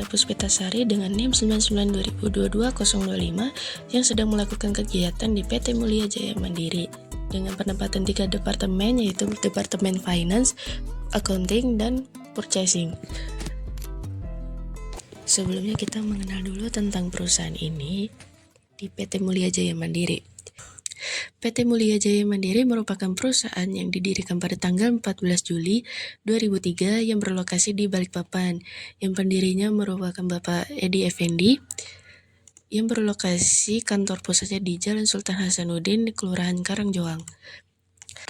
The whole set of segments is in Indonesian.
Chandra Puspitasari dengan NIM 992022-025 yang sedang melakukan kegiatan di PT Mulia Jaya Mandiri dengan penempatan 3 departemen, yaitu Departemen Finance, Accounting, dan Purchasing. Sebelumnya kita mengenal dulu tentang perusahaan ini di PT Mulia Jaya Mandiri. PT Mulia Jaya Mandiri merupakan perusahaan yang didirikan pada tanggal 14 Juli 2003 yang berlokasi di Balikpapan, yang pendirinya merupakan Bapak Edi Effendi, yang berlokasi kantor pusatnya di Jalan Sultan Hasanuddin, Kelurahan Karangjoang.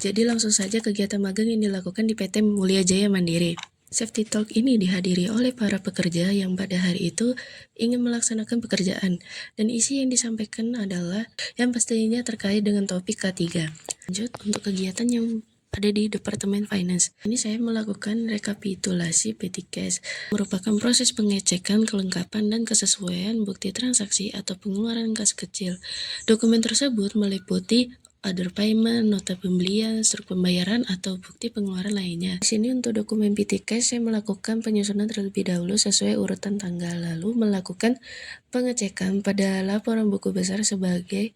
Jadi langsung saja kegiatan magang yang dilakukan di PT Mulia Jaya Mandiri. Safety Talk ini dihadiri oleh para pekerja yang pada hari itu ingin melaksanakan pekerjaan, dan isi yang disampaikan adalah yang pastinya terkait dengan topik K3. Lanjut untuk kegiatan yang ada di Departemen Finance. Ini saya melakukan rekapitulasi petty cash, merupakan proses pengecekan kelengkapan dan kesesuaian bukti transaksi atau pengeluaran kas kecil. Dokumen tersebut meliputi other payment, nota pembelian, surat pembayaran, atau bukti pengeluaran lainnya. Di sini untuk dokumen petty cash saya melakukan penyusunan terlebih dahulu sesuai urutan tanggal, lalu melakukan pengecekan pada laporan buku besar sebagai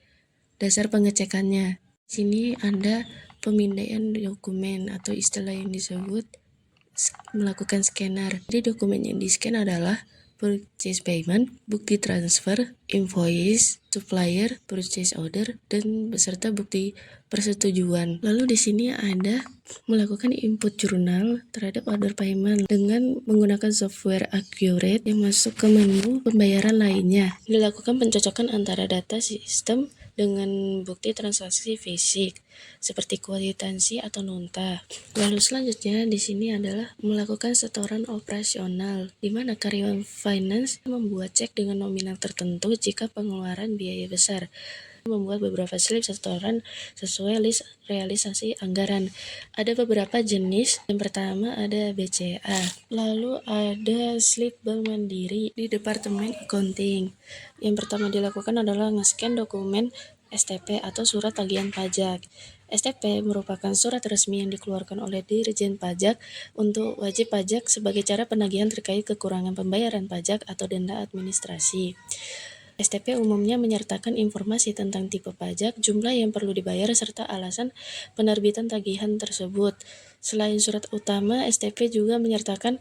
dasar pengecekannya. Di sini ada pemindaian dokumen atau istilah yang disebut melakukan scanner. Jadi dokumen yang di-scan adalah purchase payment, bukti transfer, invoice, supplier, purchase order, dan beserta bukti persetujuan. Lalu di sini ada melakukan input jurnal terhadap order payment dengan menggunakan software Accurate yang masuk ke menu pembayaran lainnya. Dilakukan pencocokan antara data sistem dengan bukti transaksi fisik seperti kuitansi atau nota. Lalu selanjutnya di sini adalah melakukan setoran operasional, di mana karyawan finance membuat cek dengan nominal tertentu jika pengeluaran biaya besar. Membuat beberapa slip setoran sesuai list realisasi anggaran. Ada beberapa jenis. Yang pertama ada BCA, lalu ada slip Bank Mandiri di Departemen Accounting. Yang pertama dilakukan adalah nge-scan dokumen STP atau surat tagihan pajak. STP merupakan surat resmi yang dikeluarkan oleh Dirjen Pajak untuk wajib pajak sebagai cara penagihan terkait kekurangan pembayaran pajak atau denda administrasi. STP umumnya menyertakan informasi tentang tipe pajak, jumlah yang perlu dibayar, serta alasan penerbitan tagihan tersebut. Selain surat utama, STP juga menyertakan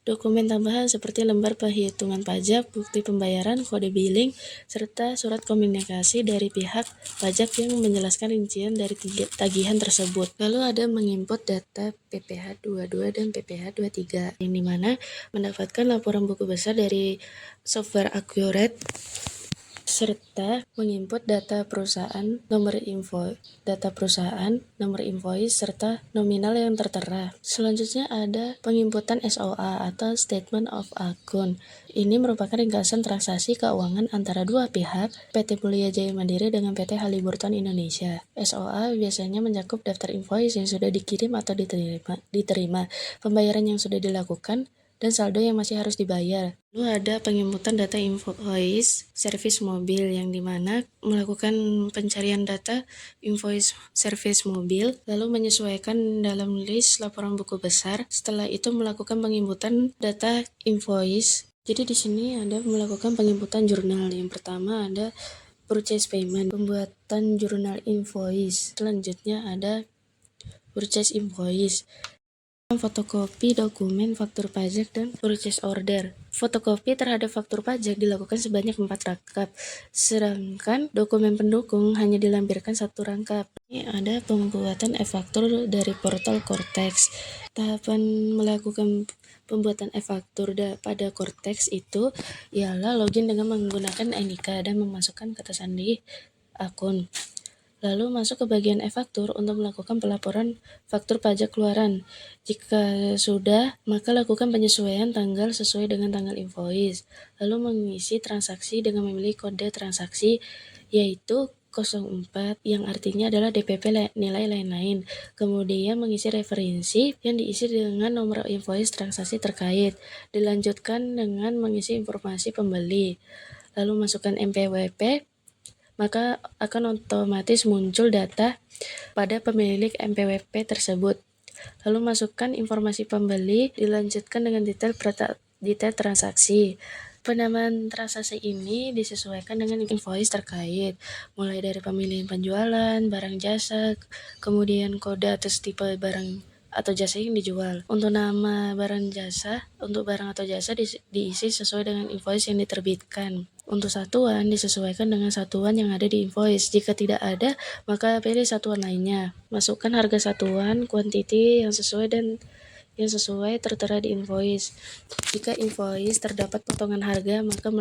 dokumen tambahan seperti lembar penghitungan pajak, bukti pembayaran, kode billing, serta surat komunikasi dari pihak pajak yang menjelaskan rincian dari tagihan tersebut. Lalu ada menginput data PPh 22 dan PPh 23, yang dimana mendapatkan laporan buku besar dari software Accurate, serta menginput data perusahaan, nomor invoice, serta nominal yang tertera. Selanjutnya ada penginputan SOA atau Statement of Account. Ini merupakan ringkasan transaksi keuangan antara dua pihak, PT Mulia Jaya Mandiri dengan PT Haliburton Indonesia. SOA biasanya mencakup daftar invoice yang sudah dikirim atau diterima, pembayaran yang sudah dilakukan, dan saldo yang masih harus dibayar. Lalu ada penginputan data invoice servis mobil, yang dimana melakukan pencarian data invoice servis mobil, lalu menyesuaikan dalam list laporan buku besar. Setelah itu melakukan penginputan data invoice. Jadi di sini ada melakukan penginputan jurnal. Yang pertama ada purchase payment, pembuatan jurnal invoice. Selanjutnya ada purchase invoice, fotokopi dokumen faktur pajak, dan purchase order. Fotokopi terhadap faktur pajak dilakukan sebanyak 4 rangkap, sedangkan dokumen pendukung hanya dilampirkan 1 rangkap. Ini ada pembuatan e-faktur dari portal Cortex. Tahapan melakukan pembuatan e-faktur pada Cortex itu ialah login dengan menggunakan NIK dan memasukkan kata sandi akun. Lalu masuk ke bagian e-faktur untuk melakukan pelaporan faktur pajak keluaran. Jika sudah, maka lakukan penyesuaian tanggal sesuai dengan tanggal invoice. Lalu mengisi transaksi dengan memilih kode transaksi, yaitu 04, yang artinya adalah DPP nilai lain-lain. Kemudian mengisi referensi yang diisi dengan nomor invoice transaksi terkait. Dilanjutkan dengan mengisi informasi pembeli. Lalu masukkan MPWP, maka akan otomatis muncul data pada pemilik MPWP tersebut. Lalu masukkan informasi pembeli, dilanjutkan dengan detail detail transaksi. Penamaan transaksi ini disesuaikan dengan invoice terkait, mulai dari pemilihan penjualan, barang jasa, kemudian kode atas tipe barang atau jasa yang dijual. Untuk nama barang atau jasa diisi sesuai dengan invoice yang diterbitkan. Untuk satuan disesuaikan dengan satuan yang ada di invoice. Jika tidak ada, maka pilih satuan lainnya. Masukkan harga satuan, kuantiti yang sesuai tertera di invoice. Jika invoice terdapat potongan harga, maka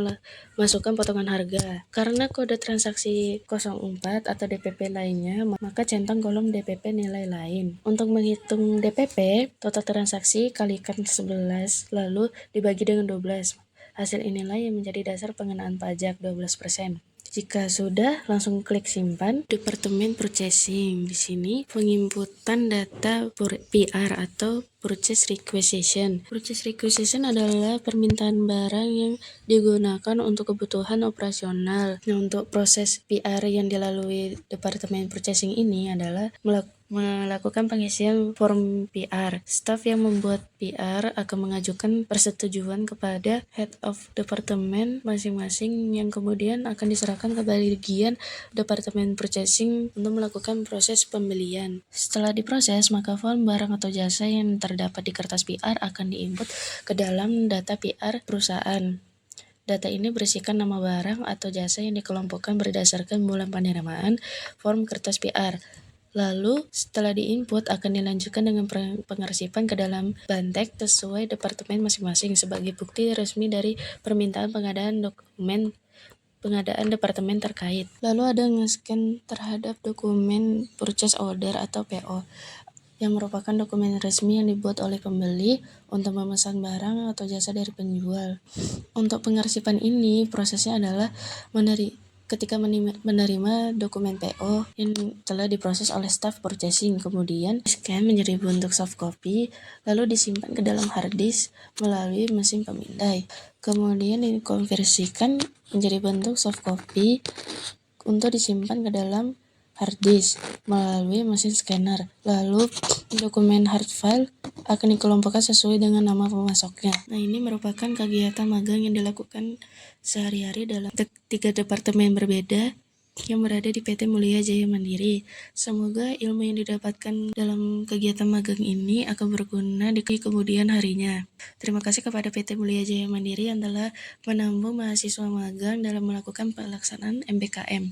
masukkan potongan harga. Karena kode transaksi 04 atau DPP lainnya, maka centang kolom DPP nilai lain. Untuk menghitung DPP, total transaksi kalikan 11, lalu dibagi dengan 12. Hasil inilah yang menjadi dasar pengenaan pajak 12%. Jika sudah, langsung klik simpan. Departemen Purchasing. Di sini penginputan data PR atau Purchase Requisition. Purchase Requisition adalah permintaan barang yang digunakan untuk kebutuhan operasional. Nah, untuk proses PR yang dilalui Departemen Purchasing ini adalah melakukan pengisian form PR. Staf yang membuat PR akan mengajukan persetujuan kepada Head of Department masing-masing yang kemudian akan diserahkan ke bagian Departemen Purchasing untuk melakukan proses pembelian. Setelah diproses, maka form barang atau jasa yang terdapat di kertas PR akan diinput ke dalam data PR perusahaan. Data ini berisikan nama barang atau jasa yang dikelompokkan berdasarkan bulan penerimaan form kertas PR. Lalu setelah diinput akan dilanjutkan dengan pengarsipan ke dalam Bantek sesuai departemen masing-masing sebagai bukti resmi dari permintaan pengadaan departemen terkait. Lalu ada nge-scan terhadap dokumen purchase order atau PO yang merupakan dokumen resmi yang dibuat oleh pembeli untuk memesan barang atau jasa dari penjual. Untuk pengarsipan ini prosesnya adalah ketika menerima dokumen PO yang telah diproses oleh staf purchasing, kemudian scan menjadi bentuk soft copy, lalu disimpan ke dalam hard disk melalui mesin pemindai. Kemudian dikonversikan menjadi bentuk soft copy untuk disimpan ke dalam hard disk melalui mesin scanner. Lalu dokumen hard file akan dikelompokkan sesuai dengan nama pemasoknya. Nah, ini merupakan kegiatan magang yang dilakukan sehari-hari dalam 3 departemen berbeda yang berada di PT Mulia Jaya Mandiri. Semoga ilmu yang didapatkan dalam kegiatan magang ini akan berguna di kemudian harinya. Terima kasih kepada PT Mulia Jaya Mandiri yang telah menampung mahasiswa magang dalam melakukan pelaksanaan MBKM.